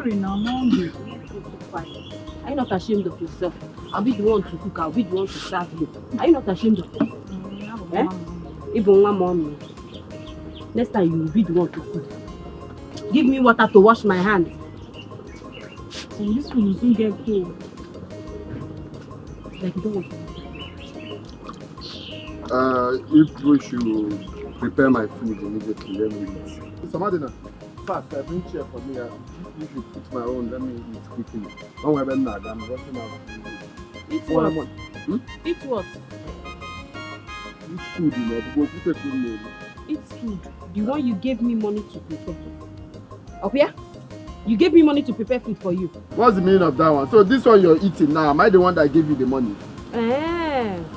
hurry now, I'm hungry. Are you not ashamed of yourself? I'll be the one to cook, I'll be the one to serve you. Are you not ashamed of yourself? Even one mommy. Next time you will be the one to cook. Give me water to wash my hands. So this food will soon get cold. Like you don't want to. If we should prepare my food immediately, let me eat. Somebody now, fast, bring chair for me. You should put my own, let me eat quickly. Don't worry about that, I'm rushing out. Eat what? Eat what? Eat food, you know, go put a food meal. Eat food. The one you gave me money to prepare. Okay? You gave me money to prepare food for you. What's the meaning of that one? So this one you're eating now, am I the one that gave you the money?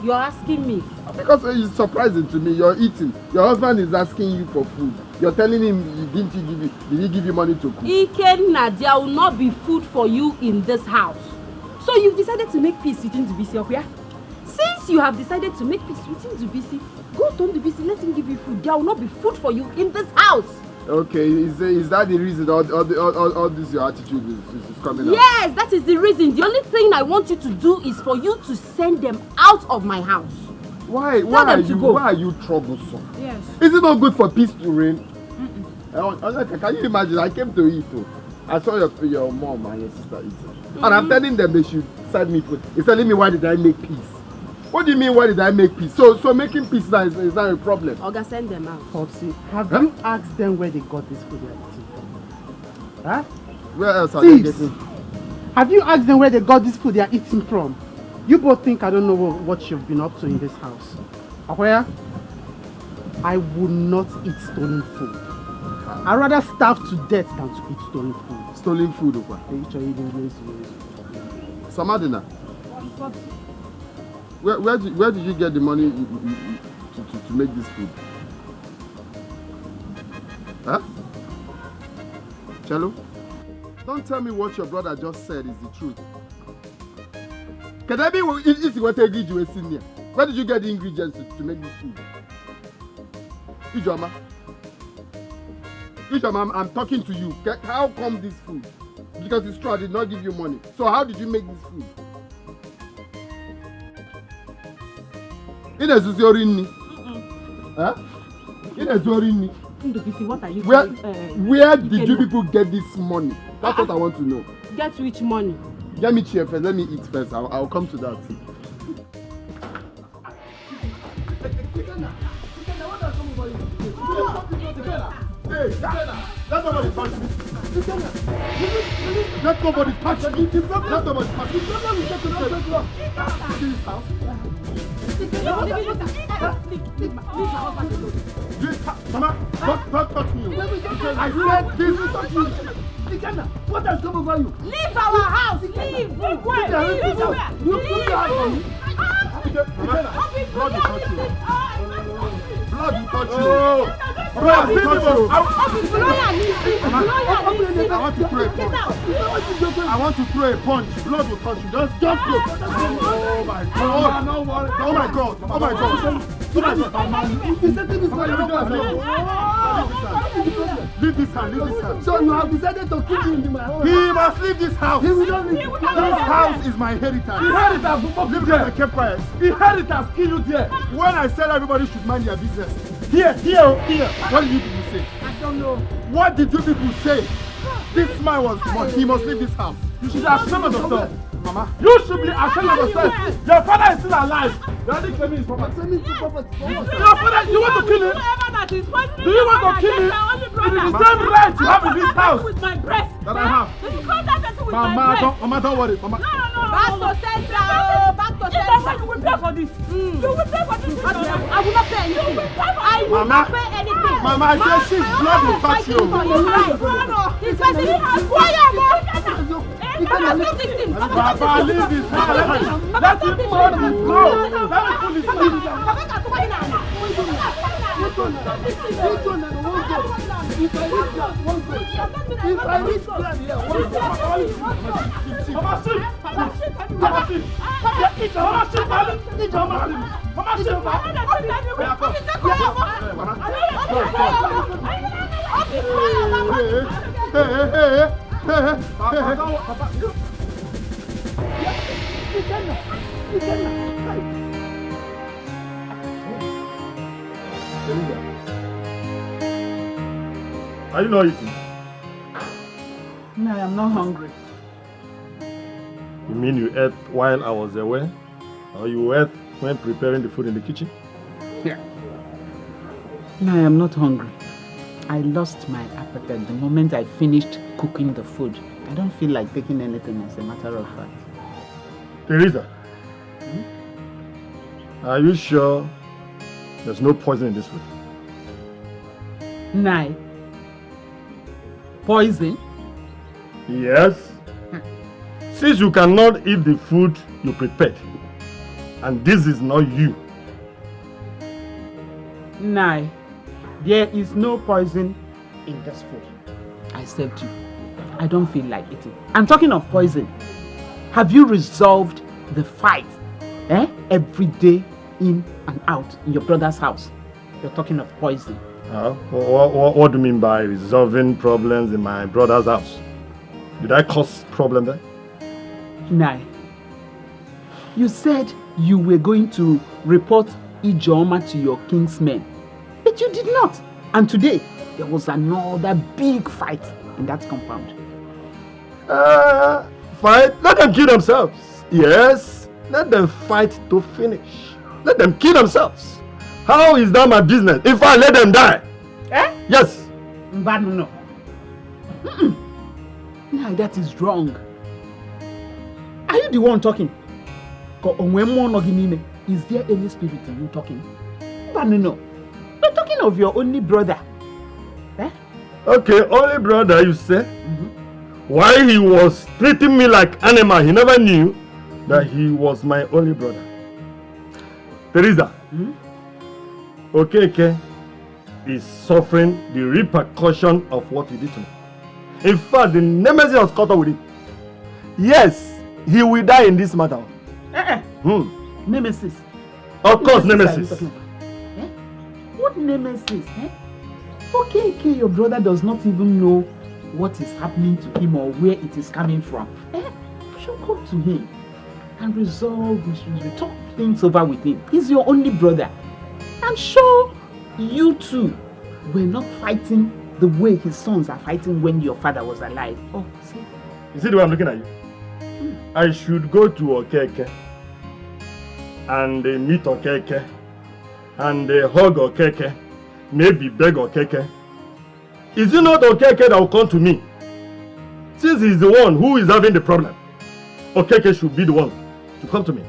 You're asking me. Because it's surprising to me, you're eating. Your husband is asking you for food. You're telling him, did he give you money to cook? Ekene, there will not be food for you in this house. So you've decided to make peace with Ndubisi, okay? Since you have decided to make peace with Ndubisi, go to Ndubisi, let him give you food. There will not be food for you in this house. Okay, is that the reason all this your attitude is coming out? Yes, that is the reason. The only thing I want you to do is for you to send them out of my house. Why are you troublesome? Yes. Is it not good for peace to reign? Can you imagine? I came to eat. I saw your mom and your sister eating. And I'm telling them they should send me food. It's telling me, why did I make peace? What do you mean, why did I make peace? So making peace now is not a problem. Oga, send them out. Popsy, have you asked them where they got this food they're eating from? Huh? Where else are they getting? Have you asked them where they got this food they are eating from? You both think I don't know what you've been up to in this house. Where? I will not eat stolen food. I'd rather starve to death than to eat stolen food. Stolen food, okay? Samadina. Where did you get the money to make this food? Huh? Cello? Don't tell me what your brother just said is the truth. Can I be easy what I give you a senior? Where did you get the ingredients to make this food? Ijoma, I'm talking to you. How come this food? Because it's true, I did not give you money. So how did you make this food? Huh? What are you Where did you people get this money? That's what I want to know. Get which money? Get me chair first. Let me eat first. I'll come to that. Hey, let nobody touch me. Let nobody touch me. Let nobody touch me. Mama, don't touch me. I said this. Ekene, what has come over you? Leave our house! Leave! Leave! You put your hands on me. Blood will touch you. Blood will touch you. Blood will touch you. I want to throw a punch. I want to throw a punch. Blood will touch you. Just go. Oh my God. Oh my God. Oh my God. Leave this hand. So you have decided to kill him in my home? He must leave this house. He will not leave. This house is my inheritance. Inheritance. Leave because I kept quiet. Inheritance. Kill you there. When I said everybody should mind their business. Here. What did you people say? I don't know. What did you people say? This man he must leave this house. You should be ashamed of yourself. Mama. You should be ashamed of yourself. Your father is still alive. You are claiming his property. Your father, you want to kill him? Do you want to kill him? It is the same right you have in this house with my breast. That I have. Mama, don't worry. Mama. No. Back to center. You will pay for this. You will pay for this. I will not pay anything. I will not pay anything. Mama, I said she's blood will touch you. He's fighting. Papa, leave this house. Let him go. Let me pull his feet. If I reach blood here, Papa, are you not eating? No, I am not hungry. You mean you ate while I was away? Or you ate when preparing the food in the kitchen? Yeah. No, I am not hungry. I lost my appetite the moment I finished cooking the food. I don't feel like taking anything, as a matter of fact. Teresa, are you sure there's no poison in this food? Nai. Poison? Yes. Since you cannot eat the food you prepared, and this is not you. Nai. There is no poison in this food. I said to you, I don't feel like eating. I'm talking of poison. Have you resolved the fight? Every day in and out in your brother's house. You're talking of poison. What do you mean by resolving problems in my brother's house? Did I cause problem there? Nai. You said you were going to report Ijeoma to your kinsmen. But you did not. And today, there was another big fight in that compound. Fight? Let them kill themselves. Yes, let them fight to finish. Let them kill themselves. How is that my business? If I let them die? Yes. But no. No, that is wrong. Are you the one talking? Is there any spirit in you talking? But no. We're talking of your only brother. Okay, only brother, you say? Why he was treating me like animal, he never knew that he was my only brother. Teresa, Okeke is suffering the repercussion of what he did to me. In fact, the nemesis was caught up with him. Yes, he will die in this matter. Nemesis? Of course, nemesis. What nemesis? Okay, your brother does not even know what is happening to him or where it is coming from. You should go to him and resolve issues, talk things over with him. He's your only brother. I'm sure you two were not fighting the way his sons are fighting when your father was alive. Oh, see? You see the way I'm looking at you? I should go to Okeke and meet Okeke and hug Okeke, maybe beg Okeke. Is it not Okeke that will come to me? Since he's the one who is having the problem, Okeke should be the one to come to me.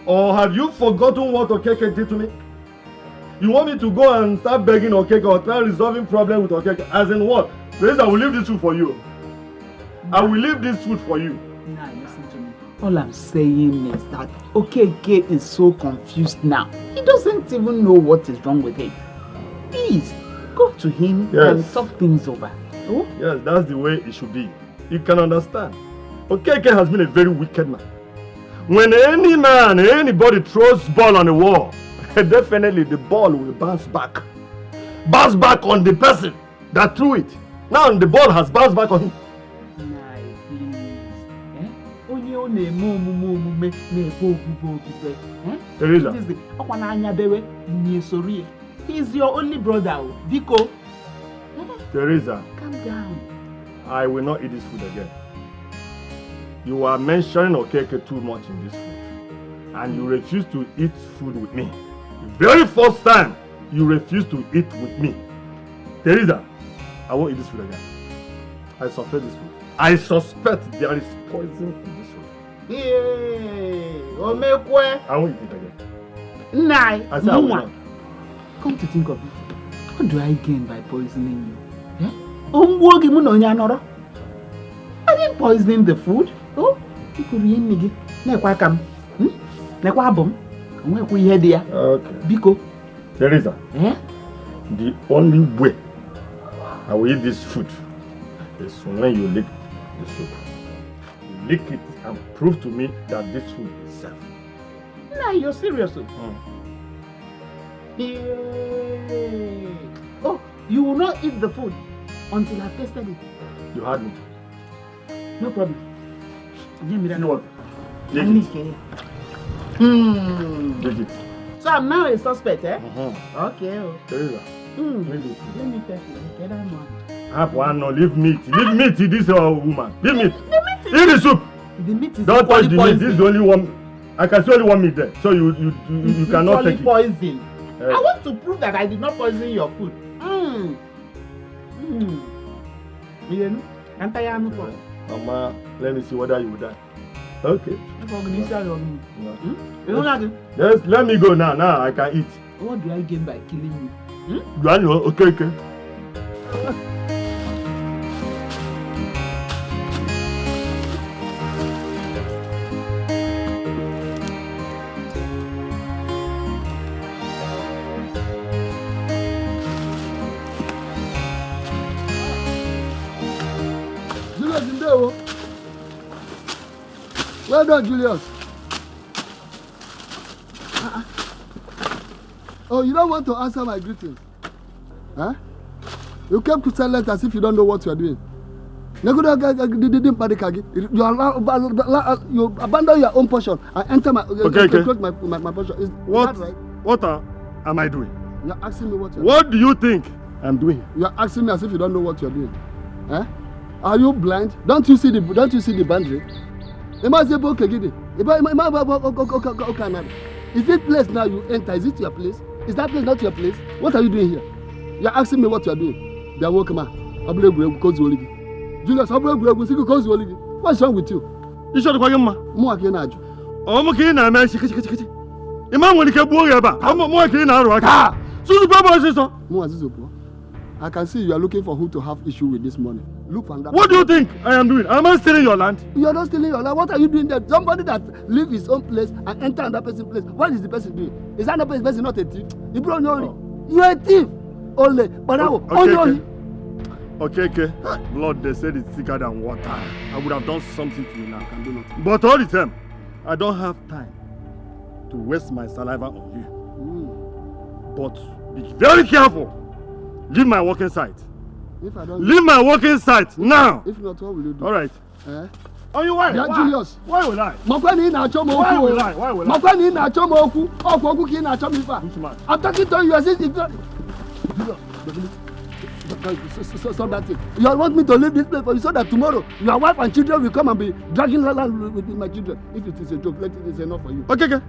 Or have you forgotten what Okeke did to me? You want me to go and start begging Okeke or try resolving problem with Okeke? As in what? Please, I will leave this food for you. I will leave this food for you. Nah, listen to me. All I'm saying is that Okeke is so confused now. He doesn't even know what is wrong with him. Please, go to him and talk things over. Oh? Yes, that's the way it should be. You can understand. Okeke has been a very wicked man. When any man, anybody throws ball on the wall, definitely the ball will bounce back. Bounce back on the person that threw it. Now the ball has bounced back on him. Teresa. He's your only brother, Biko. Teresa. Calm down. I will not eat this food again. You are mentioning Okeke too much in this food. And you refuse to eat food with me. The very first time you refuse to eat with me. Teresa, I won't eat this food again. I suspect this food. I suspect there is poison in this food. Yeah. I won't eat it again. Nai. I said I will not. Come to think of it, what do I gain by poisoning you? I didn't poison the food. Oh, you could be in me. Okay. Biko. Teresa, the only way I will eat this food is when you lick the soup. Lick it and prove to me that this food is safe. Nah, you're serious. Oh, you will not eat the food until I've tasted it. You had me. No problem. You know what? Take it. So I'm now a suspect, eh? Okay. Let me tell you. Leave meat. Leave meat to this woman. Leave meat. Eat the soup. The meat is Don't touch the meat. poison. This is the only one. I can see only one meat there. So you cannot take it. Poison. I want to prove that I did not poison your food. Mama, let me see whether you will die. Okay. Yes, let me go now. Now I can eat. What do I gain by killing you? You are okay. Well done, Julius. Oh, you don't want to answer my greetings? Huh? You kept silent as if you don't know what you are doing. You abandon your own portion and enter my my portion. Is that right? What am I doing? You are asking me what you are doing. What do you think I'm doing? You are asking me as if you don't know what you are doing. Huh? Are you blind? Don't you see the boundary? Is this place now you enter? Is it your place? Is that place not your place? What are you doing here? You are asking me what you are doing. They are welcome. Julius, what's wrong with you? You should have More I can see you are looking for who to have issue with this morning. Look from that. What do you think I am doing? Am I stealing your land? You are not stealing your land. What are you doing there? Somebody that leave his own place and enter another person's place. What is the person doing? Is that another person not a thief? You bro, no. You are a thief. Only. But okay. Blood, they said it's thicker than water. I would have done something to you now. I can do nothing. But all the time, I don't have time to waste my saliva on you. But be very careful. Leave my working site. If I don't leave my working site now. If not, what will you do? All right. Oh, you why? Yeah, Julius. Why will I? Why will I? I'm talking to you. So that thing. You want me to leave this place for you so that tomorrow your wife and children will come and be dragging land with my children. If it is a joke, let it is enough for you. Okay.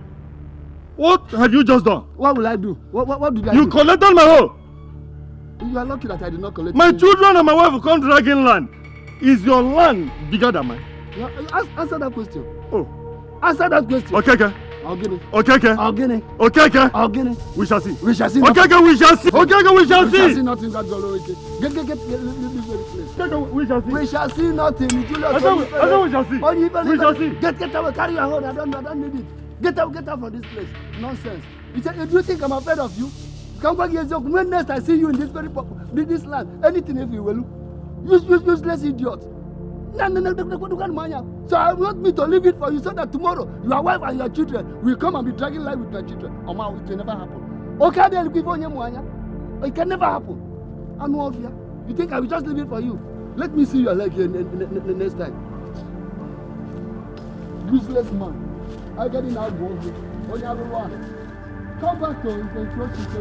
What have you just done? What will I do? What did I do? You collected my hoe. You are lucky that I did not collect. My children and my wife will come dragging land. Is your land bigger than mine? Answer that question. Oh. Answer that question. Okay. I'll get it. Okay. I'll get it. Okay. I'll get it. We shall see. We shall see. Okay, we shall see. Okay, we shall see. We shall see nothing. That's all okay. Get this very place. We shall see. We shall see nothing. Julius, we shall see. We shall see. Get out. Carry your hold. I don't need it. Get out from this place. Nonsense. Do you think I'm afraid of you? Come back here. When next I see you in this very this land, anything if you will. Useless idiot. No. So I want me to leave it for you so that tomorrow your wife and your children will come and be dragging life with their children. It will never happen. Okay, then it can never happen. I'm off here. You think I will just leave it for you? Let me see your leg here the next time. Useless man. I get in out one. Come back to it and close to each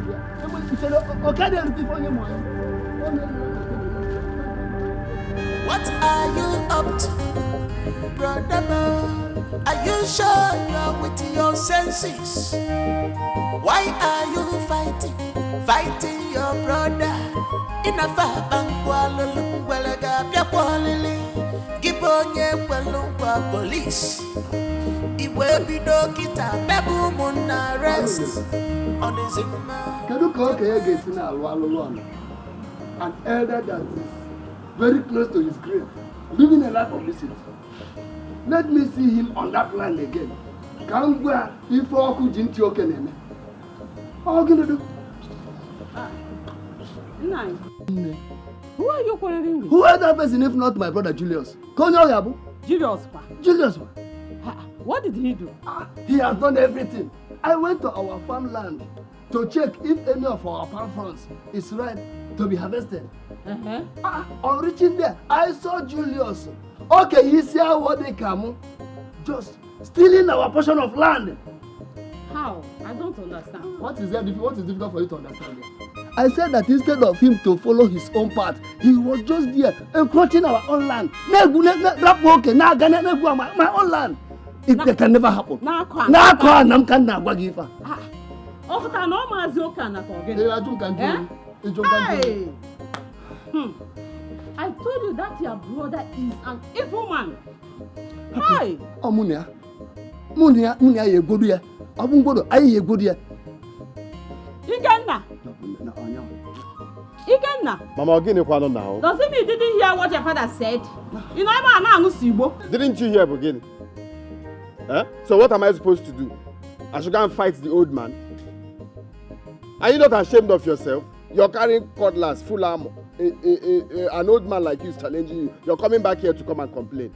okay, then it will What are you up to, brother man? Are you sure you're with your senses? Why are you fighting your brother? In a police. It will be dokita, babu mun arrest on the zimmer. Can you call an elder that is very close to his grave, living a life of misery? Let me see him on that land again. Come where if Oku Jinti Okeneme. How are you going to do? Nine. Who are you quarreling with? Who is that person if not my brother Julius? Julius. Julius. What did he do? He has done everything. I went to our farmland to check if any of our palm fronds is ripe to be harvested. On reaching there, I saw Julius. Okay, you see what they come, just stealing our portion of land. How? I don't understand. What is difficult for you to understand? I said that instead of him to follow his own path, he was just there encroaching our own land. My own land. It can never happen. I told you that your brother is an evil man. Hi. Oh, Munia, you good here. I won't go to I good here. Ikenna. Mama, I'll give you one now. Does it mean you didn't hear what your father said? You know, I'm not. Didn't you hear again? So what am I supposed to do? I should go and fight the old man? Are you not ashamed of yourself? You're carrying cutlass, full armor. An old man like you is challenging you. You're coming back here to come and complain.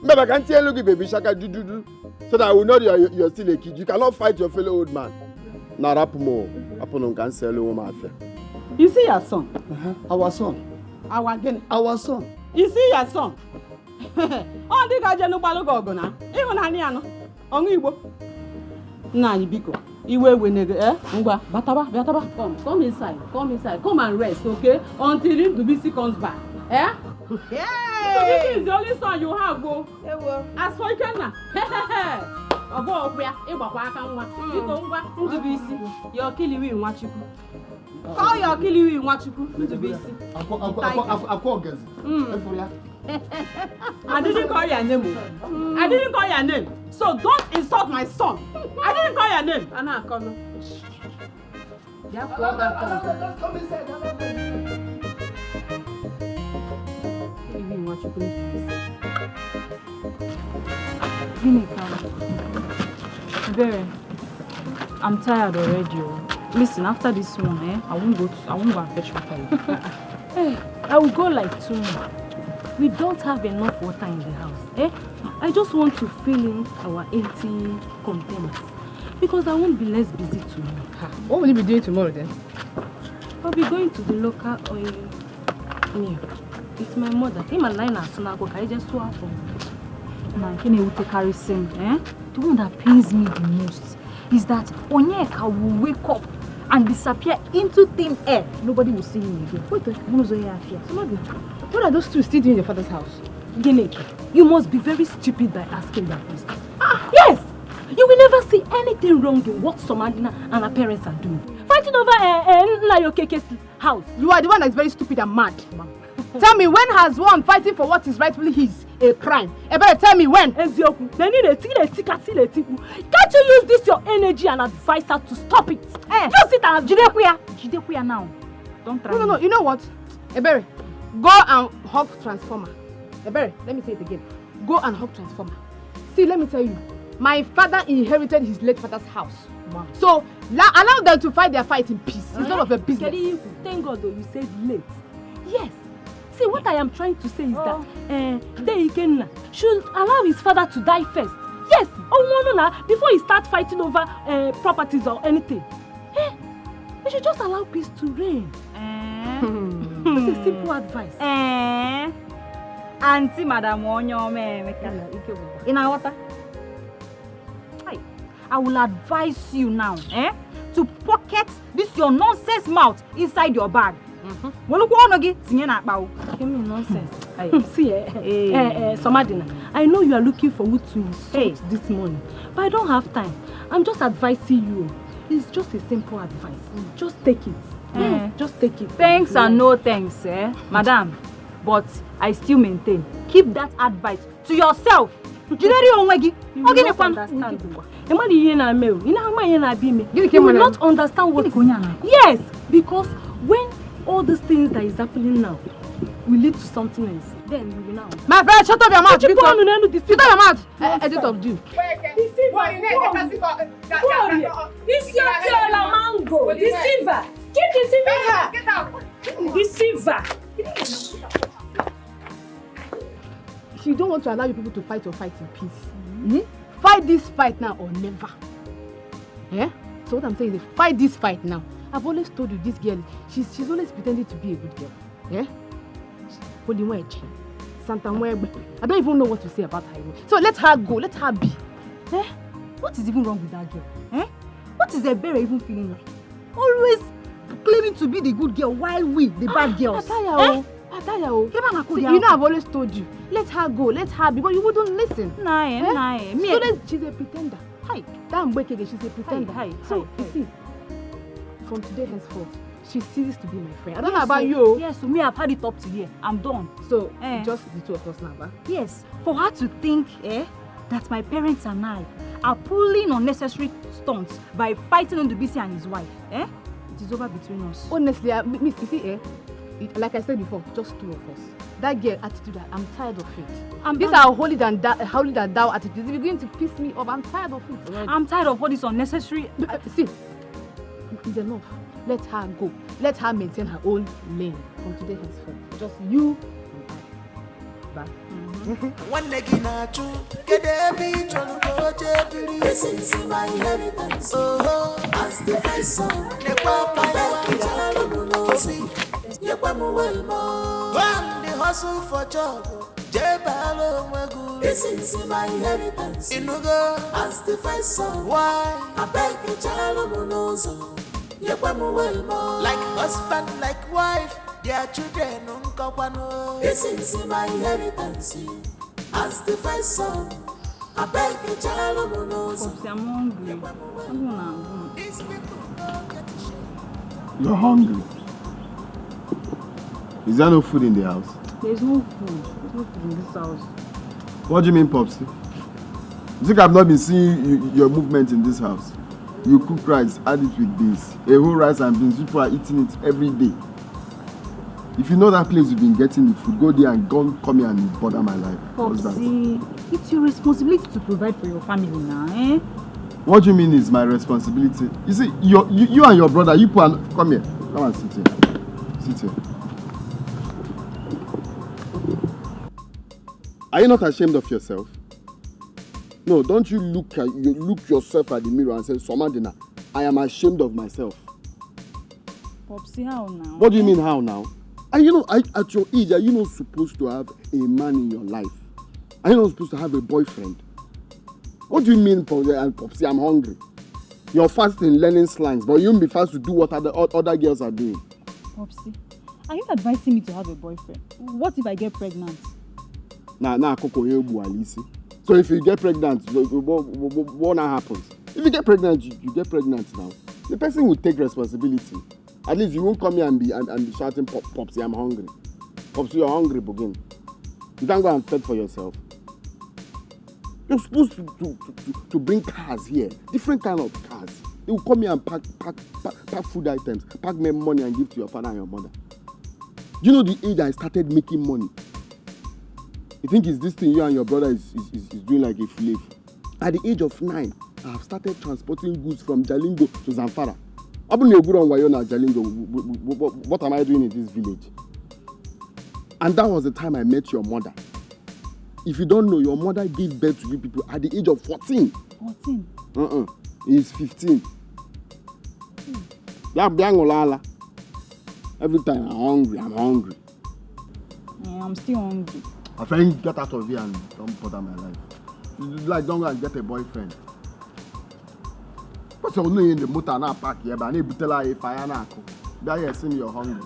Maybe I can tell you, baby, shaka do, so that I will know you're still a kid. You cannot fight your fellow old man. Now, you see your son? Our son. Our son. You see your son? Oh, the guy no balo go na. Even Haniano. On Igbo. Nah, Biko. Iwe we Ngwa, bataba. Come inside. Come and rest, okay? Until Ndubisi comes back. Yeah. So this is the only son you have, go. As for Ikenna. You're killing me in Wachiku. Call your killing me in Wachiku. I didn't call your name. So don't insult my son. I didn't call your name. Anna, come. Come inside. Very. I'm tired already. Listen, after this one, I won't go and fetch water. Hey, I will go like 2 more. We don't have enough water in the house. I just want to fill in our empty containers because I won't be less busy tomorrow. What will you be doing tomorrow then? I'll be going to the local oil mill. It's my mother. I'm a line so now I just swap from. Man, can you take carry sim? The one that pains me the most is that Onyeka will wake up and disappear into thin air. Nobody will see him again. Wait, What are those two still doing in your father's house? Gineke, you must be very stupid by asking that question. Yes! You will never see anything wrong in what Somadina and her parents are doing. Fighting over Nayokeke's house. You are the one that's very stupid and mad. Tell me, when has one fighting for what is rightfully his a crime? Better tell me when. Can't you use this your energy and advise her to stop it? Just sit and Jidekuya now. Don't try. No. You know what? Ebere, go and hug transformer. Ebere, let me say it again. Go and hug transformer. See, let me tell you. My father inherited his late father's house. Wow. So, allow them to fight their fight in peace. It's none of a business. Thank God though you said late. Yes. See, what I am trying to say is that Ekene should allow his father to die first. Yes. Before he starts fighting over properties or anything. We should just allow peace to reign. It's a simple advice. Auntie Madam Onyome. In our water. I will advise you now, to pocket this your nonsense mouth inside your bag. Give me nonsense. See, Somadina, I know you are looking for wood to insult this morning, but I don't have time. I'm just advising you. It's just a simple advice. Just take it. Just take it. Thanks and no thanks, Madam. But I still maintain. Keep that advice to yourself. You will not understand. You will not understand what is going on. Yes, because when all these things that is happening now will lead to something else, then you will now. My friend, shut up your mouth. Shut up your mouth. Edit of you. Deceiver, mango. Deceiver. Keep deceiving her. Get out. Deceiver. If you don't want to allow your people to fight your fight in peace, fight this fight now or never. So what I'm saying is, fight this fight now. I've always told you this girl, she's always pretending to be a good girl. Yeah? Holding my chin. Santa Mwebe. I don't even know what to say about her. So let her go, let her be. Eh? What is even wrong with that girl? Eh? What is Ebere even feeling like? Always claiming to be the good girl while we, the bad girls. Ataya, See, you know I've always told you, let her go, let her be, but you wouldn't listen. She's a pretender. Hi. Damn Bekege, she's a pretender. So, you see, from today henceforth, she ceases to be my friend. I don't know about you. Yes, so me, I've had it up to here. I'm done. So, just the two of us now, ba? Yes, for her to think, that my parents and I are pulling unnecessary stunts by fighting on the BC and his wife, it is over between us. Honestly, Miss, you see, like I said before, just two of us. That girl attitude, I'm tired of it. These are holy than thou attitudes. If you're going to piss me off, I'm tired of it. I'm tired of all this unnecessary. See, it's enough. Let her go. Let her maintain her own lane from today henceforth. Just you and I. Bye. One leg in a two, get a beach on the this is my inheritance. Oh, as the face on the papa, the hustle for job. This is my inheritance. Inugo, as the face on why I beg the child like husband, like wife, their children. This is my inheritance. As the first son, I beg the child of knows. I'm hungry. You're hungry? Is there no food in the house? There's no food. There's no food in this house. What do you mean, Popsy? You think I've not been seeing your movement in this house? You cook rice, add it with beans. A whole rice and beans, people are eating it every day. If you know that place you've been getting the food, go there and don't come here and bother my life. Popsy, it's your responsibility to provide for your family now, eh? What do you mean is my responsibility? You see, you and your brother, you put and come here. Come and sit here. Sit here. Are you not ashamed of yourself? No, don't you look yourself at the mirror and say, Somadina, I am ashamed of myself. Popsy, how now? What do you mean, how now? And you know, at your age, are you not supposed to have a man in your life? Are you not supposed to have a boyfriend? What do you mean, Popsy, I'm hungry? You're fast in learning slangs, but you won't be fast to do what other girls are doing. Popsy, are you advising me to have a boyfriend? What if I get pregnant? So if you get pregnant, what now happens? If you get pregnant, you get pregnant now. The person will take responsibility. At least you won't come here and be shouting, Popsy, I'm hungry. Popsy, you're hungry, Bogin. You can't go and fend for yourself. You're supposed to bring cars here, different kind of cars. They will come here and pack food items, pack me money and give to your father and your mother. Do you know the age I started making money? You think it's this thing you and your brother is doing like a slave? At the age of 9, I have started transporting goods from Jalingo to Zamfara. What am I doing in this village? And that was the time I met your mother. If you don't know, your mother gave birth to you people at the age of 14. 14? He's 15. Every time I'm hungry. Yeah, I'm still hungry. My friend, get out of here and don't bother my life. Like, don't go and get a boyfriend. What's your name in the motor now park here? But I need to tell you if I am now. You see me, you're hungry.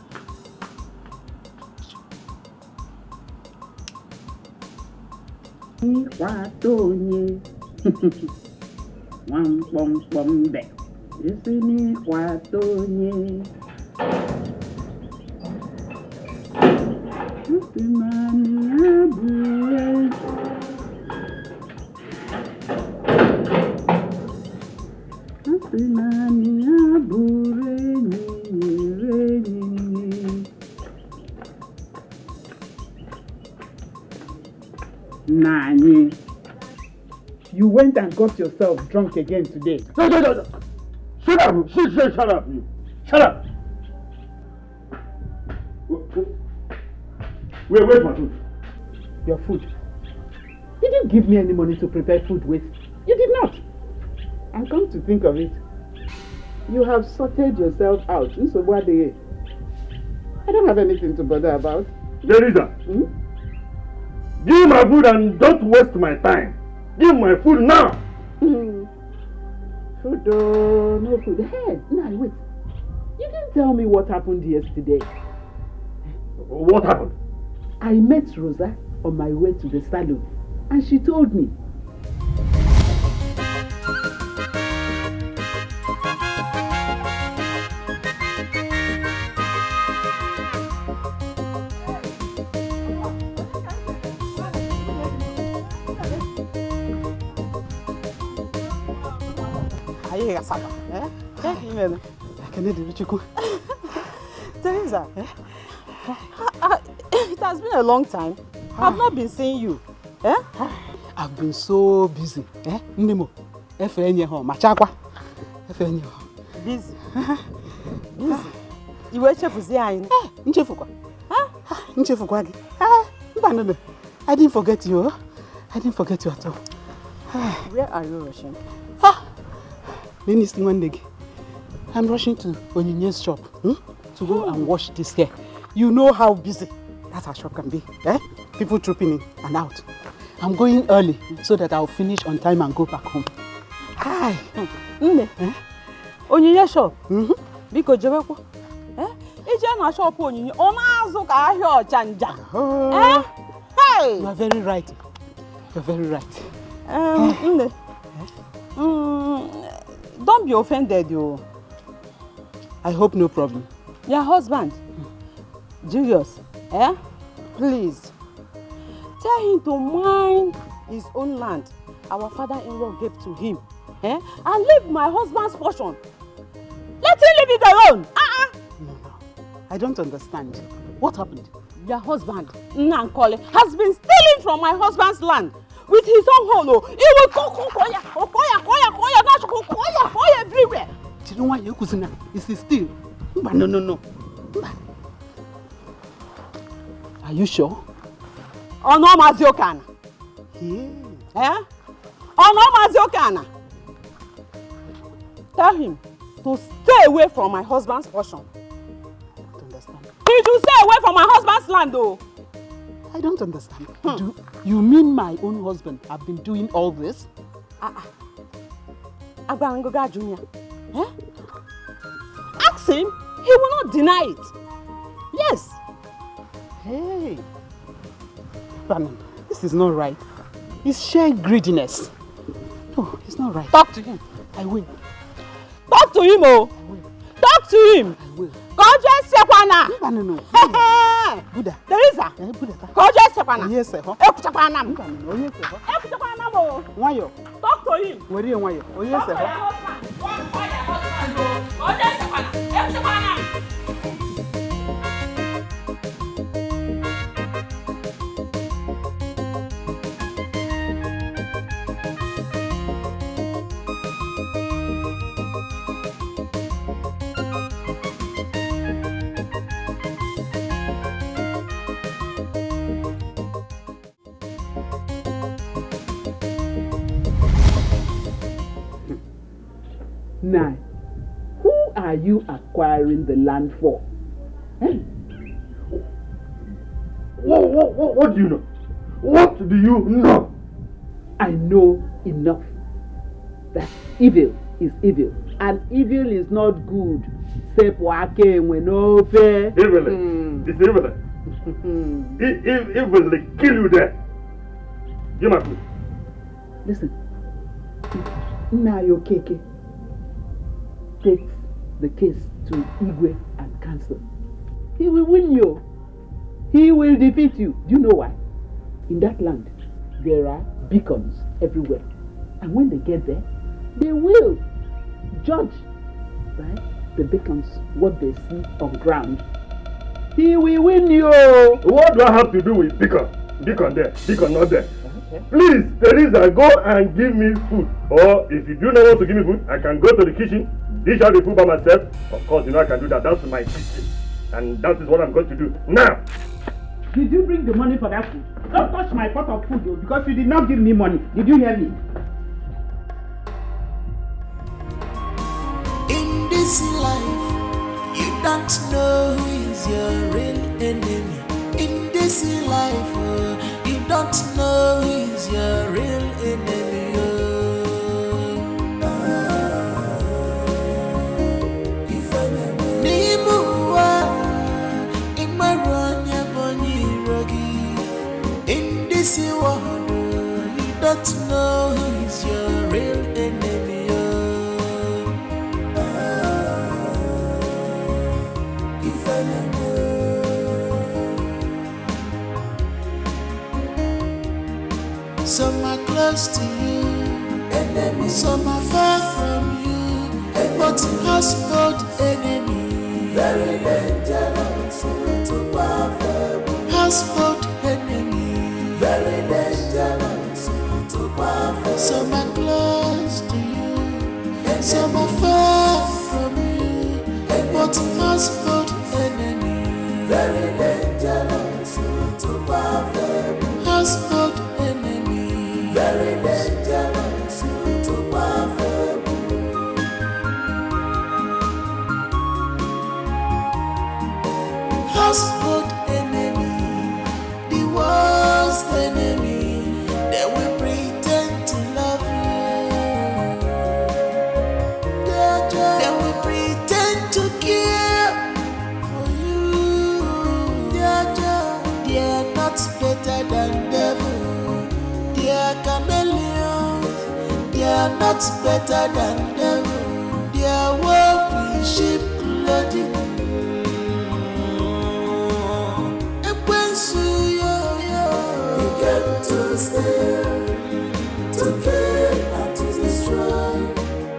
Nani, you went and got yourself drunk again today. No. Shut up! Shut up, you! Shut up! Wait for food. Your food? Did you give me any money to prepare food with? You did not. And come to think of it, You have sorted yourself out. So what are they? I don't have anything to bother about. Teresa, give my food and don't waste my time. Give my food now. Food, no food. Hey, now wait. You didn't tell me what happened yesterday. What happened? I met Rosa on my way to the salon, and she told me. Teresa, it has been a long time. I've not been seeing you. I've been so busy. Nemo, busy. Busy? You were chef with I didn't forget you. I didn't forget you at all. Where are you rushing? I'm rushing to Onyinye's shop to go and wash this hair. You know how busy that our shop can be. People trooping in and out. I'm going early so that I'll finish on time and go back home. Hi. Onyinye shop? Biko jebekwa. Ije na shop Onyinye, ọ na-azụ ka ahịa ọchanja. Hey! You are very right. You're very right. Don't be offended, you. I hope no problem. Your husband, Julius, please, tell him to mind his own land our father-in-law gave to him, and leave my husband's portion. Let him leave it alone. No. I don't understand. What happened? Your husband, Nankole, has been stealing from my husband's land with his own holo. He will koya everywhere. Is he still? No. Are you sure? Oh no, Maziokana. Yeah. Oh no, Maziokana. Tell him to stay away from my husband's portion. I don't understand. He should stay away from my husband's land, though. I don't understand. You mean my own husband have been doing all this? Agbarangoga Junior. Ask him, he will not deny it. Yes. Hey. Banan, this is not right. It's sheer greediness. No, it's not right. Talk to him. I will. Talk to him, oh. I will. Talk to him. I will. Kojo Sekwana. No. Buddha. Teresa. Buddha. Kojo Sekwana. Yes, sir. Ekuchakwana. Yes, sir. Ekuchakwana mo. Wayo. Talk to him. Where are you, Wayo? Oh, yes, sir. Kojo Sekwana. Ekuchakwana. Now, who are you acquiring the land for? What do you know? What do you know? I know enough that evil is evil, and evil is not good. Evil. It's evil. It will kill you there. Give my food. Listen, now your keke takes the case to Igwe and council. He will win you. He will defeat you. Do you know why? In that land, there are beacons everywhere. And when they get there, they will judge by the beacons what they see on ground. He will win you. What do I have to do with beacon? Beacon there, beacon not there. Okay. Please, Teresa, go and give me food. Or if you do not want to give me food, I can go to the kitchen, dish out the food by myself. Of course, you know I can do that. That's my kitchen. And that is what I'm going to do. Now! Did you bring the money for that food? Don't touch my pot of food, though, because you did not give me money. Did you hear me? In this this life, you don't know who is your real enemy. In this life, you don't know who is your real enemy. In this world, you don't know who is your real enemy. Some are close to you, some are far from you, but household enemy, very dangerous to powerful. Household enemy, very dangerous to powerful. Some are close to you, some are far from you, but household enemy, very dangerous to powerful. Household enemy, very dangerous to powerful. Household enemy, the worst enemy, they will pretend to love you. They will pretend to care for you. They are not better than devil. They are chameleons. They are not better than devil. They are wolf in sheep clothing. To steal, to kill, and to destroy.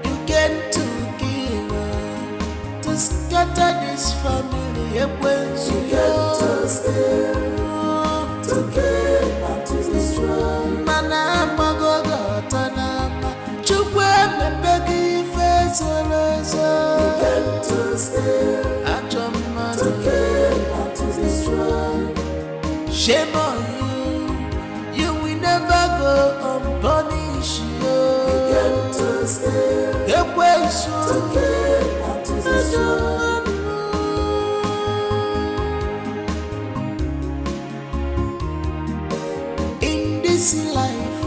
You get to kill, to scatter this family. You get to steal, to kill, and to destroy. Mana magogo tanama, chukwe mepegi fezerezo. You get to steal, to kill, and to destroy. Shame on you. You will never go unpunished. You get to steal, to kill, and to destroy. In this life,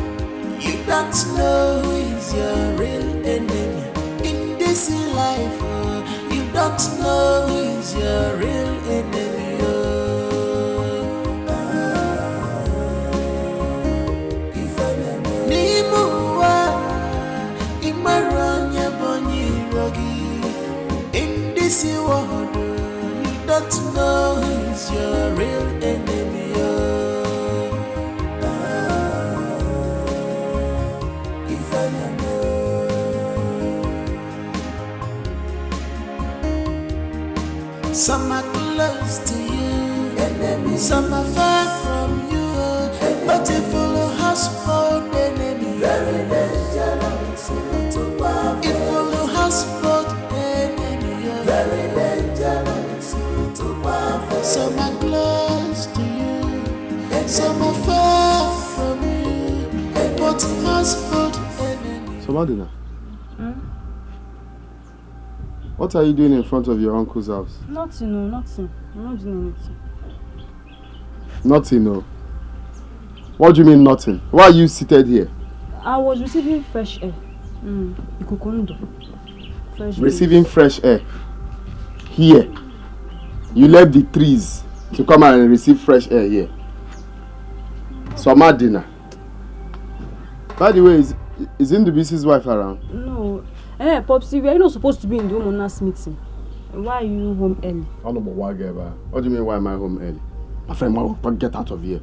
you don't know who is your real enemy. In this life, you don't know who is your real enemy. In this world, you don't know who is your real enemy. Some are close to you, some are far from you, but a full household enemy, very dangerous to power. A full household enemy, very dangerous to power. Some are close to you, some are far from you, but household enemy. So Madina, what are you doing in front of your uncle's house? Nothing, no, nothing. I'm not doing anything. Nothing, no. What do you mean nothing? Why are you seated here? I was receiving fresh air. Ikukundo. Receiving fresh air. Here. You left the trees to come and receive fresh air here. So Madina. By the way, is Ndubisi's wife around? No. Popsy, we are not supposed to be in the homeowners meeting. Why are you home early? I don't know why, what do you mean, why am I home early? My friend, why get out of here?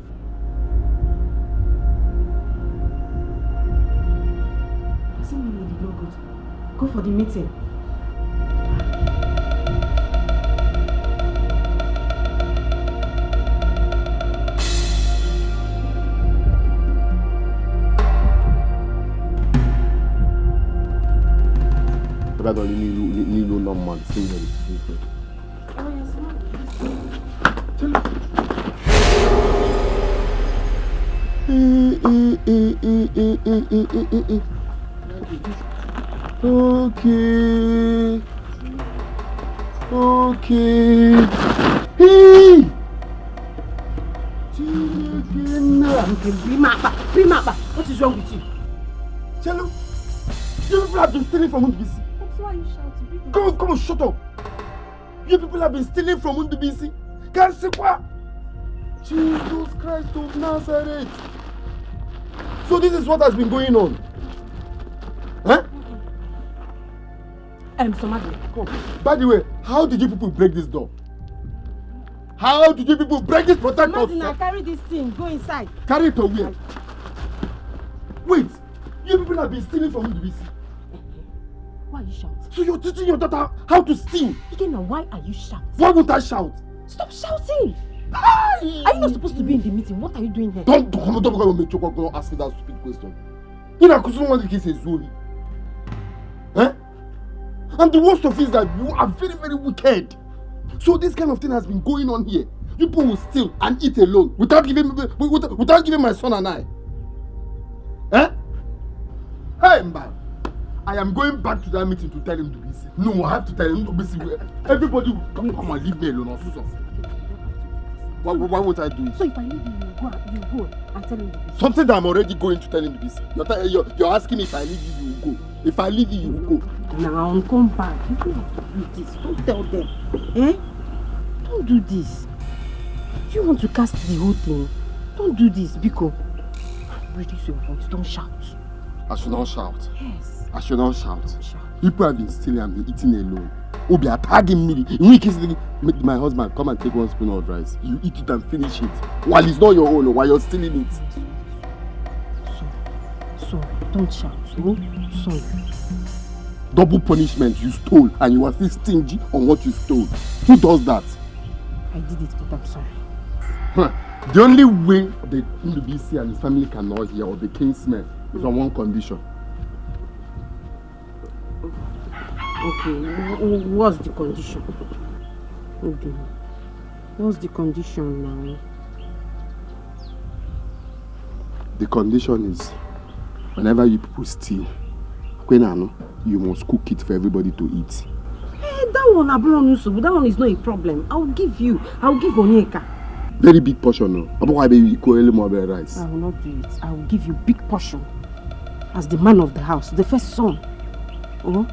Go for the meeting. I don't need no man. Okay. Okay. Hey! What is wrong with you? Cello, you people have been stealing from Undubisi. That's why you shouting. Come on, shut up. You people have been stealing from Undubisi. Can't see what? Jesus Christ of Nazareth. So this is what has been going on. Huh? Somebody, come. By the way, how did you people break this door? How did you people break this protector? Madina, carry this thing. Go inside. Carry it to where? Wait, you people have been stealing from Undubisi. Why are you shouting? So you're teaching your daughter how to steal? Ekene, why are you shouting? Why won't I shout? Stop shouting! Are you not supposed to be in the meeting? What are you doing here? Don't ask me that stupid question. You know, because someone can say Zoe. Eh? And the worst of it is that you are very, very wicked. So this kind of thing has been going on here. You people will steal and eat alone without giving my son and I. Eh? Hey, Mba. I am going back to that meeting to tell him to be sick. No, I have to tell him to be sick. Everybody will come and leave me alone. Why won't I do it? So if I leave you, you go and tell him to be sick. Something that I'm already going to tell him to be sick. You're asking me if I leave you, you will go. If I leave you, you will go. Now come back. You don't have to do this. Don't tell them. Eh? Don't do this. If you want to cast the whole thing, don't do this, Biko. Reduce your voice. Don't shout. I should not shout. Yes. I should not shout. People have been stealing and been eating alone. Obi attacking me. In which case, make my husband come and take one spoon of rice. You eat it and finish it. While it's not your own, while you're stealing it. Sorry. Don't shout. Oh? Sorry. Double punishment. You stole and you are still stingy on what you stole. Who does that? I did it, but I'm sorry. Huh. The only way the Undubisi and his family cannot hear or the king smell is on one condition. Okay, what's the condition? Okay. What's the condition now? The condition is whenever you people steal, you must cook it for everybody to eat. Hey, that one, that one is not a problem. I'll give Onyeka. Very big portion, no? Rice. I will not do it. I will give you big portion. As the man of the house, the first son. Go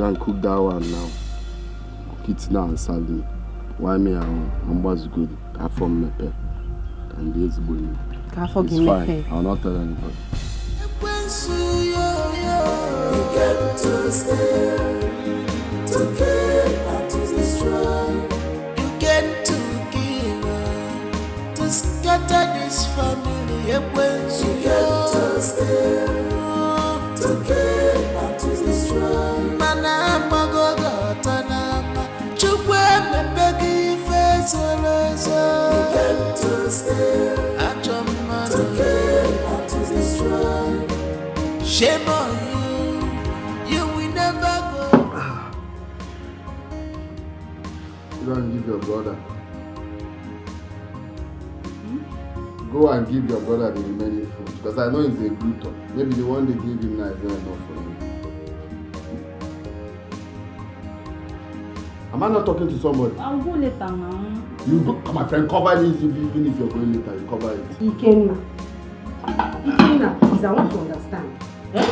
and cook that one now. Cook it now and serve me. Why me and what's good? I from Mepe. And this boy. It's fine. I'll not tell anybody. You get to steal, to kill and to destroy. You get to kill, to scatter this family. You get to steal, to kill and to destroy. Manama gogo tanama, chukwe mepeki fesolezo. You get to steal, to kill and to destroy. Shame on you will never go. Go and give your brother. Go and give your brother the remaining food. Because I know he's a glutton. Maybe the one they gave him now is not enough for him. Am I not talking to somebody? I'll go later now. You go, my friend, cover this even if you're going later, you cover it. Ekene, please, I want to understand. Eh?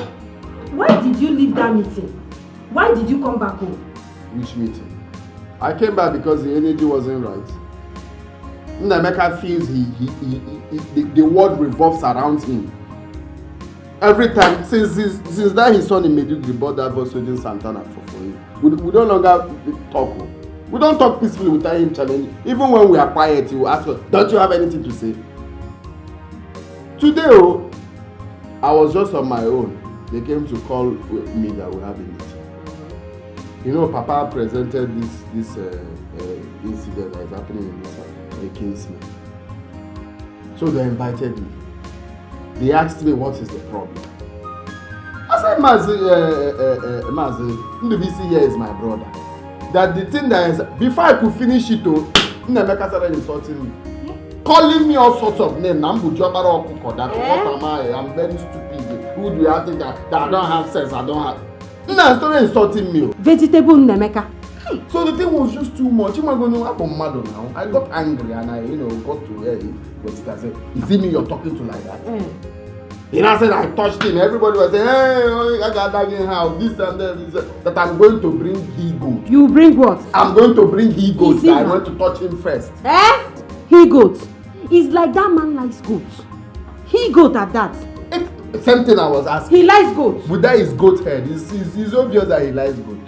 Why did you leave that meeting? Why did you come back home? Which meeting? I came back because the energy wasn't right. Nnameka feels the world revolves around him. Every time, since that his son in Medjugorje bought that Volkswagen Santana for him, we no longer talk. We don't talk peacefully without him challenging. Even when we are quiet, he will ask us, don't you have anything to say? Today, I was just on my own. They came to call me that we have a meeting. You know, Papa presented this incident that is happening in this King's. So they invited me. They asked me what is the problem. I said, Mazi, Undubisi here is my brother. That the thing that is, before I could finish it, Nnameka started insulting me. Calling me all sorts of names. I'm very stupid. Who do you think that I don't have sense? I don't have. Started insulting me. Vegetable Nnameka. So the thing was just too much. I'm going to have a mad now. I got angry and I, got to her. I said, is it me you're talking to like that? And I said, I touched him. Everybody was saying, hey, I got that in house, this and that I'm going to bring he goat. You bring what? I'm going to bring he goat. I want to touch him first. He goat. It's like that man likes goats. He goat at that. Same thing I was asking. He likes goats. But that is goat head. It's obvious that he likes goat.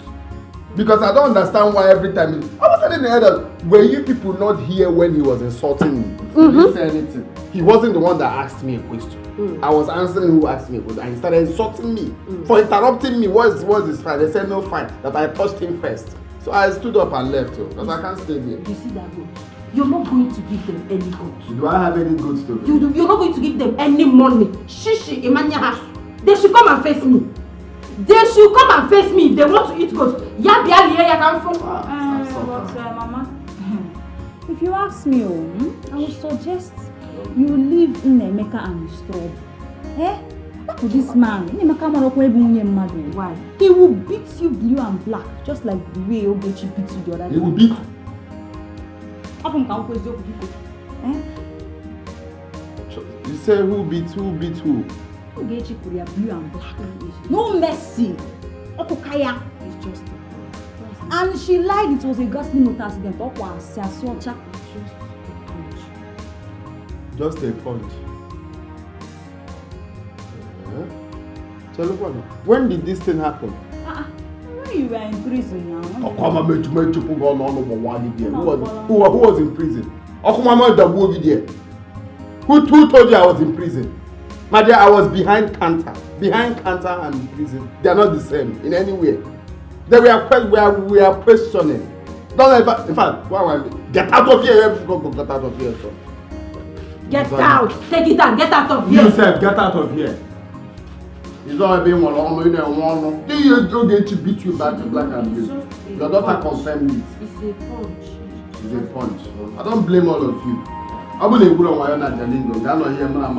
Because I don't understand why every time I was telling the elder, were you people not here when he was insulting me? He didn't say anything. He wasn't the one that asked me a question. I was answering who asked me a question and he started insulting me for interrupting me. What's his fine? They said no fine, that I touched him first. So I stood up and left because I can't stay there. You see that goat? You're not going to give them any goat. Do I have any goats to give? You're not going to give them any money. Shishi, Imanya. They should come and face me. They should come and face me if they want to eat goat. Mama, if you ask me, I would suggest you leave in Emeka and stop. What for this man? Why? He will beat you blue and black, just like the way Ogechi beat you the other day. He will beat? You say who beat who? Ogechi Korea blue and black. No mercy. Okokaya is just. And she lied, it was a ghastly motor accident. Just a punch. So look what. When did this thing happen? When you were in prison now. Who was in prison? Who told you I was in prison? My dear, I was behind counter. Behind counter and in prison. They are not the same in any way. We are questioning. Don't ever, in fact, get out of here. Get out of here, sir. Get out! Take it down, get out of here! You said, get out of here. It's not being one. You get to beat you back to black and blue. Your daughter confirmed it. It's a punch. It's a punch. I don't blame all of you. I believe you don't want to Jalingo. I don't hear man.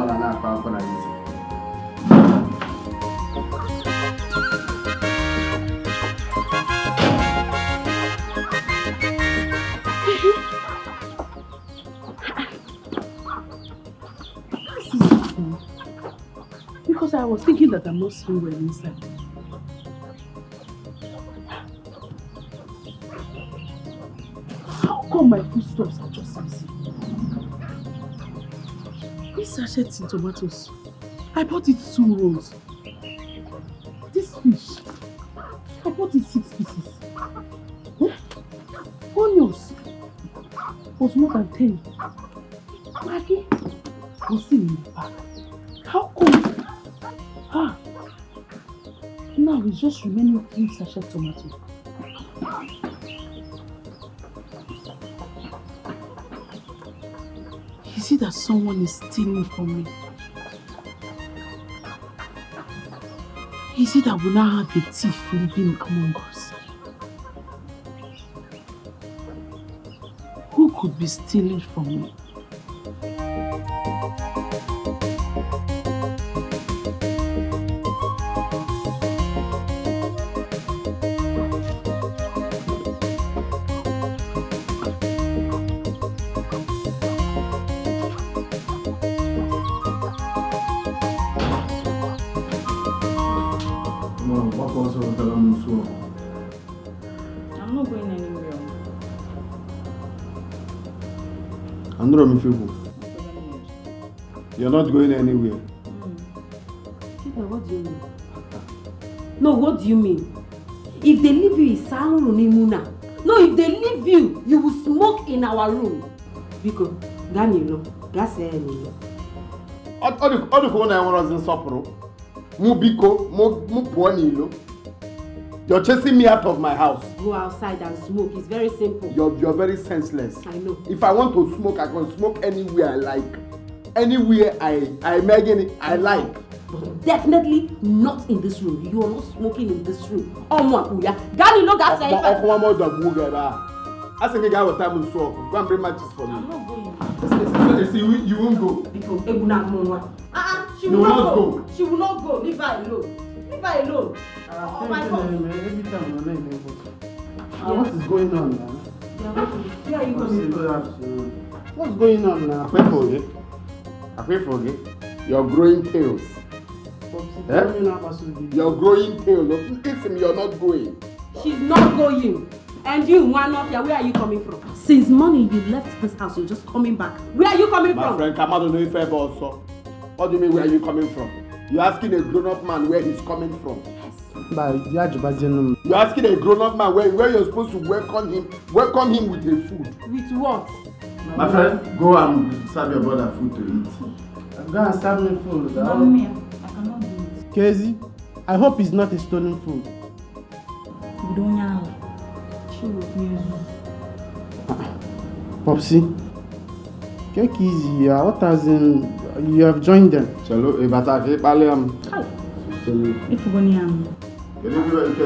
Because I was thinking that I'm not seeing well inside. How come my foodstuffs are just missing? These sachets in tomatoes, I bought it 2 rolls. This fish, I bought it 6 pieces. Onions was more than 10. Maggi was still in the bag. How come? Now it's just remaining 3 sachet tomatoes. Is it that someone is stealing from me? Is it that we now have a thief living among us? Who could be stealing from me? I'm not going anywhere. You're not going anywhere. What do you mean? No, what do you mean? If they leave you in salon Muna. No, if they leave you, you will smoke in our room. Because Ganilo, that's it. All the phone I was in Sopro. Mubiko, Mupuanilo. You're chasing me out of my house. Go outside and smoke. It's very simple. You're very senseless. I know. If I want to smoke, I can smoke anywhere I like. Anywhere I like. But definitely not in this room. You are not smoking in this room. Oh my Ganilo, that's it. I think the guy will time to smoke. Go and bring matches for me. I'm not going. You won't go. Because she will not go. She will not go. Leave her alone. Leave her alone. Oh my God. What is going on now? Where are you coming from? What's going on now? I pray for you. You're growing tails. You're growing tails. Listen, you're not going. She's not going. And you, one of you, where are you coming from? Since morning you left this house, you're just coming back. Where are you coming from? My friend, come out, don't know if ever also. What do you mean, where are you coming from? You're asking a grown-up man where he's coming from. You're asking a grown-up man where you're supposed to welcome him with a food. With what? My friend, go and serve your brother food to eat. Go and serve me food. Mommy, I cannot do it. Casey, I hope it's not a stolen food. We don't know. Popsy, take easy. What as in you have joined them? Chalo, Batake, Baliam. If we're going to Can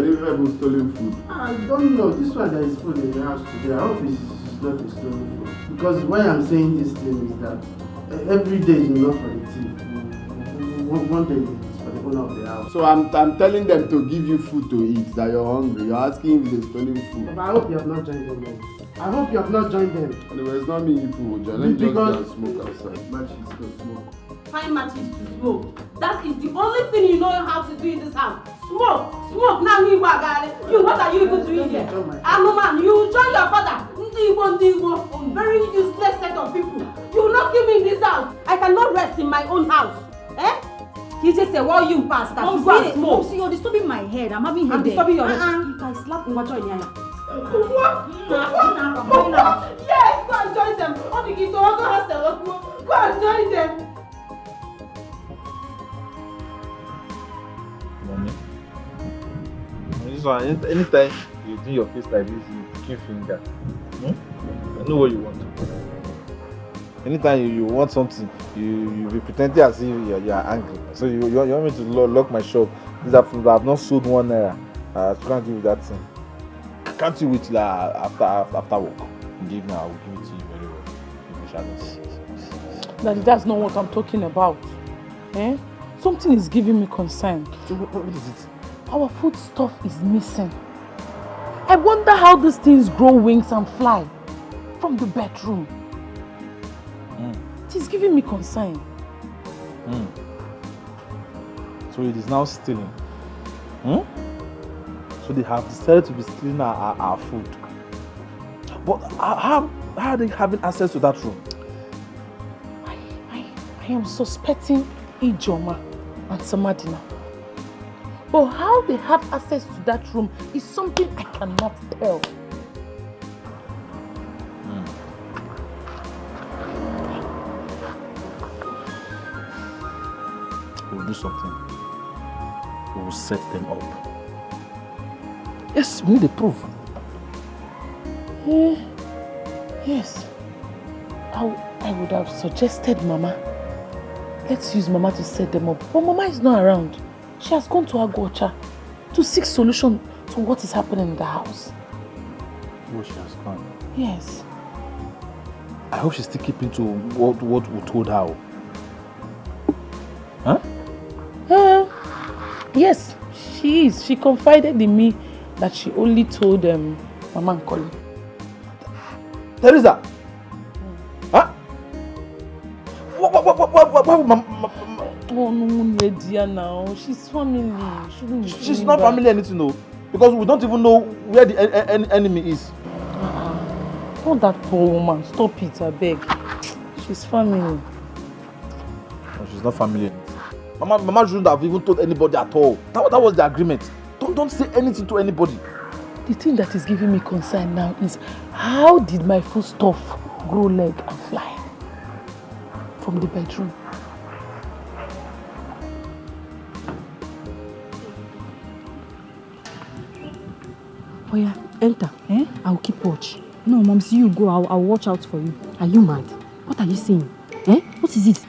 you have stolen food? I don't know. This one that is food in the house today, I hope it's not a stolen food. Because why I'm saying this thing is that every day is enough for the thief. One day is for the owner of the house. So I'm telling them to give you food to eat, that you're hungry. You're asking if they're stealing food. But I hope you have not joined them. I hope you have not joined them. Anyway, it's not me people. Let me just go and smoke outside. Matches to smoke. Find matches to smoke. That is the only thing you know how to do in this house. Smoke. Smoke. Now you what are you even doing here? Man, you join your father. Very useless set of people. You will not kill me in this house. I cannot rest in my own house. He just said, "What you pass that you go and smoke." See, you're disturbing my head. I'm having headache. I'm disturbing your head. If I slap you, what join here? What? Yes, go and join them. Go and join them. Mommy, this one, anytime you do your face like this, you give finger. I know what you want. Anytime you want something, you be pretending as if you are angry. So you want me to lock my shop. This afternoon, I have not sold 1 naira. I can't give you that thing. Can't you wait till after work? Give me, I will give it to you very well. Daddy, that's not what I'm talking about. Something is giving me concern. So what is it? Our food stuff is missing. I wonder how these things grow wings and fly from the bedroom. It is giving me concern. So it is now stealing. So they have decided to be stealing our food. But how are they having access to that room? I am suspecting Ijoma and Samadina. But how they have access to that room is something I cannot tell. We'll do something. We will set them up. Yes, we need a proof. Yes. I would have suggested Mama. Let's use Mama to set them up. But Mama is not around. She has gone to Aguacha to seek solution to what is happening in the house. Oh, she has gone. Yes. I hope she's still keeping to what we told her. Huh? Yes, she is. She confided in me that she only told Mama Nkoli. Teresa! Huh? What? Oh no, dear, now. She's family. She's not family anything, no. Because we don't even know where the enemy is. Not that poor woman. Stop it, I beg. She's family. No, she's not family. Mama shouldn't have even told anybody at all. That was the agreement. Don't say anything to anybody. The thing that is giving me concern now is how did my foodstuff grow leg and fly from the bedroom? Oh yeah, enter. I'll keep watch. No, Mom, see you go. I'll watch out for you. Are you mad? What are you saying? What is it?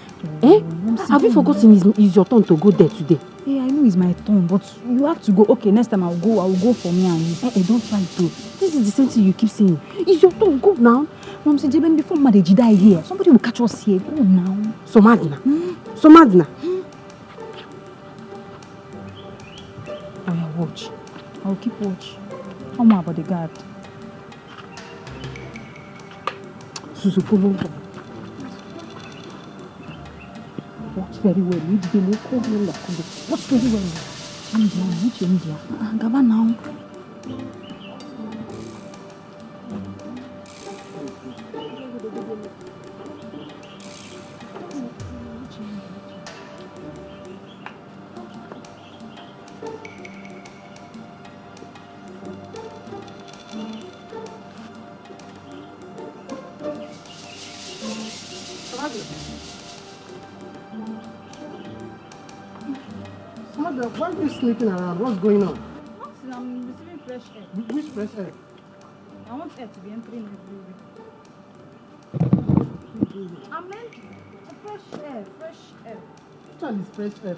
Have you forgotten it's your turn to go there today? Yeah, I know it's my turn, but you have to go. Okay, next time I'll go for me and you. Don't try to. This is the same thing you keep saying. It's your turn. Go now. Mom, see, Jeben, before marriage die here, somebody will catch us here. Go now. So Madina. So Madina. I will watch. I'll keep watch. How much about the guard? Watch very well. Watch very well. India. Gaba now. Why are you sleeping around? What's going on? I'm receiving fresh air. Which fresh air? I want air to be entering everywhere. I meant fresh air. Which one is fresh air?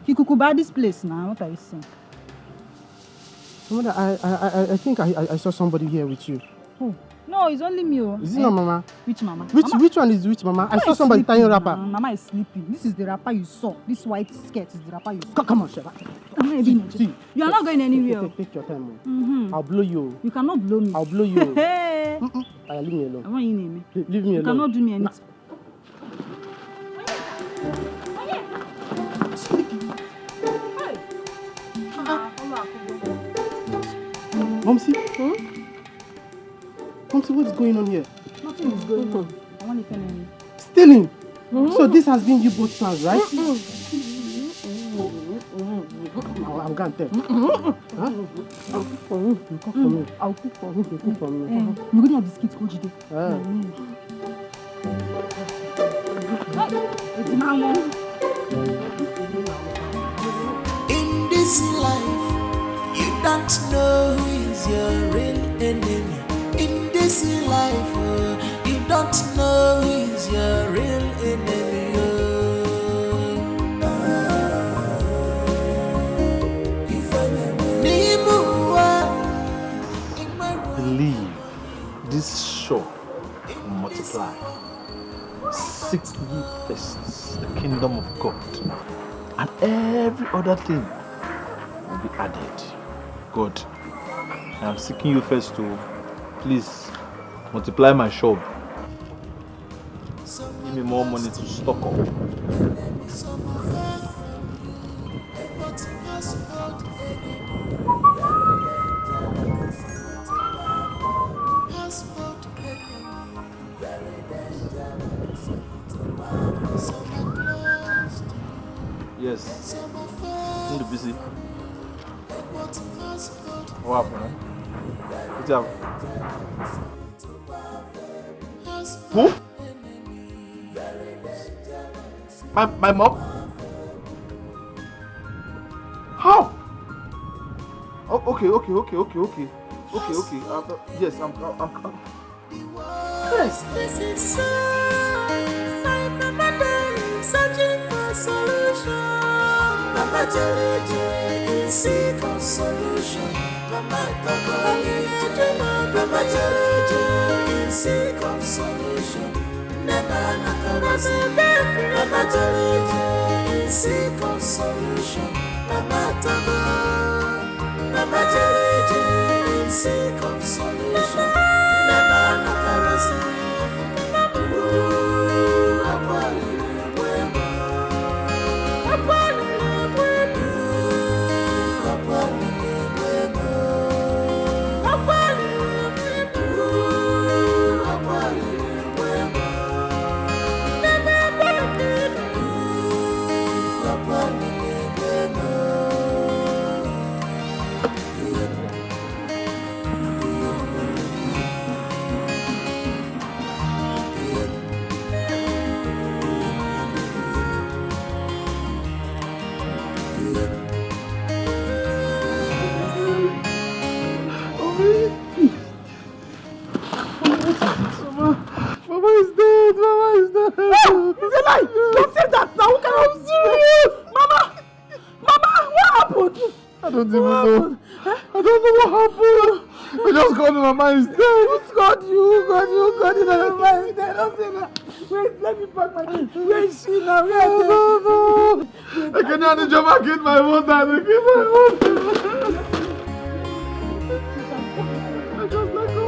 Kikukuba, this place now. What are you saying? Mother, I think I saw somebody here with you. Who? No, it's only me. Is it not Mama? Which Mama? Which one is which Mama? I saw somebody tying a wrapper. Mama is sleeping. This is the wrapper you saw. This white skirt is the wrapper you saw. Come on, Sheba. See. You are not going anywhere. Take your time. I'll blow you. You cannot blow me. I'll blow you. Hey. Leave me alone. I want you name me. Leave me alone. You cannot do me anything. Momsi? Momsi, what's going on here? Nothing is going on. I want to tell you. Stealing? So this has been you both plans, right? I'm going to tell. I'll cook for you. You cook for me. I'll cook for you. You cook for me. You're going to have biscuits, go Jide. In this life, you don't know who is your real enemy. In this life, you don't know who is your real enemy. Believe this shop will multiply. Seek ye first the kingdom of God, and every other thing will be added. God, I am seeking you first to please multiply my shop. Give me more money to stock up. Yes. I'm busy. What happened? What's up? Who? My mom? How? Oh, okay. Yes, I'm. Yes. This is so. My searching for solution. Mama Jelly is seek of solution. Mama Jelly is seek of solution. Never Mama Jelly is seek of solution. Mama Jelly is seek of solution. Never I don't even know. I don't know what happened. I just got in my mind is dead. Who's got you? Got in my mind is dead. Don't say that. Wait, let me pack my things. Where is she now? Where are they? I can't jump back in my water. I just like go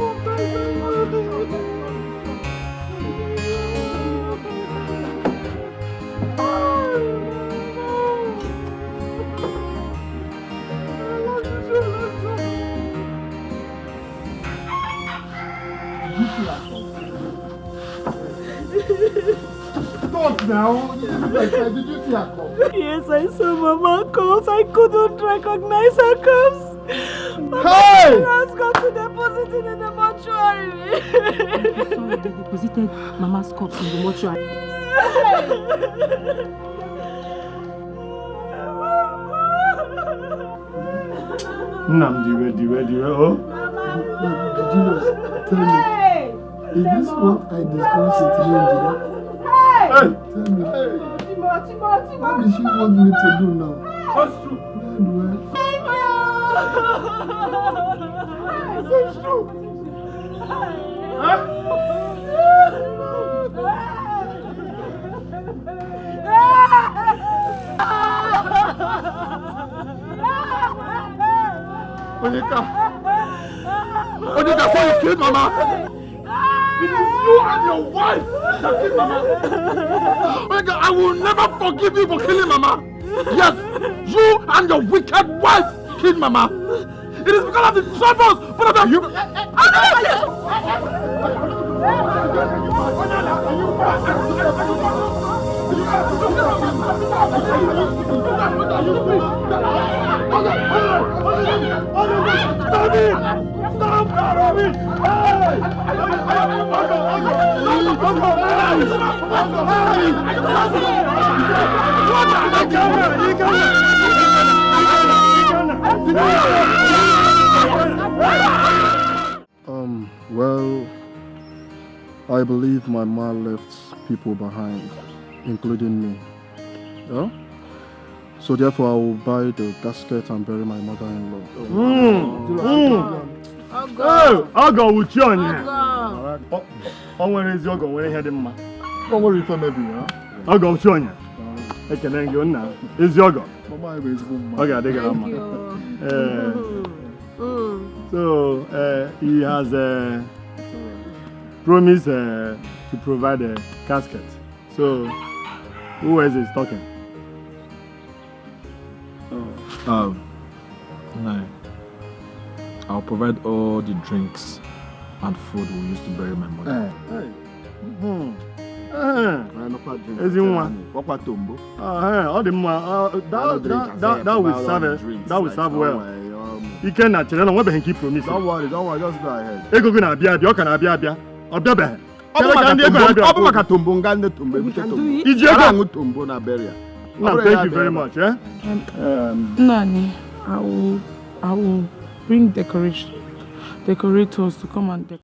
What now? Did you see her come? Yes, I saw Mama comes. I couldn't recognize her comes. Hey! Has got to deposit it in the mortuary. Sorry, they deposited Mama's corpse in the mortuary. Oh? Tell me, is this what I discussed with you, Angela? Tell me, what does she want me to do now? That's true. That's true. Onyeka, so you killed Mama? It is you and your wife that killed Mama. Onyeka, I will never forgive you for killing Mama. Yes, you and your wicked wife killed Mama. It is because of the troubles, but of you. Well, I believe my ma left people behind, including me. Yeah? So therefore I will buy the casket and bury my mother-in-law. I'll with you on here. Where is your going? Where is your man? Don't worry for maybe, huh? I'll go with you on here. I can then go now. Is your go? Okay, I take it on. So he has promised to provide a casket. So who else is talking? No. I'll provide all the drinks and food we use to bury my mother. That will serve well. You cannot tell them what they keep promising. Don't worry, just go ahead. Ego gonna be abia, can abia. Abia. Thank you very much. Nani, I will bring decorators to come and decorate.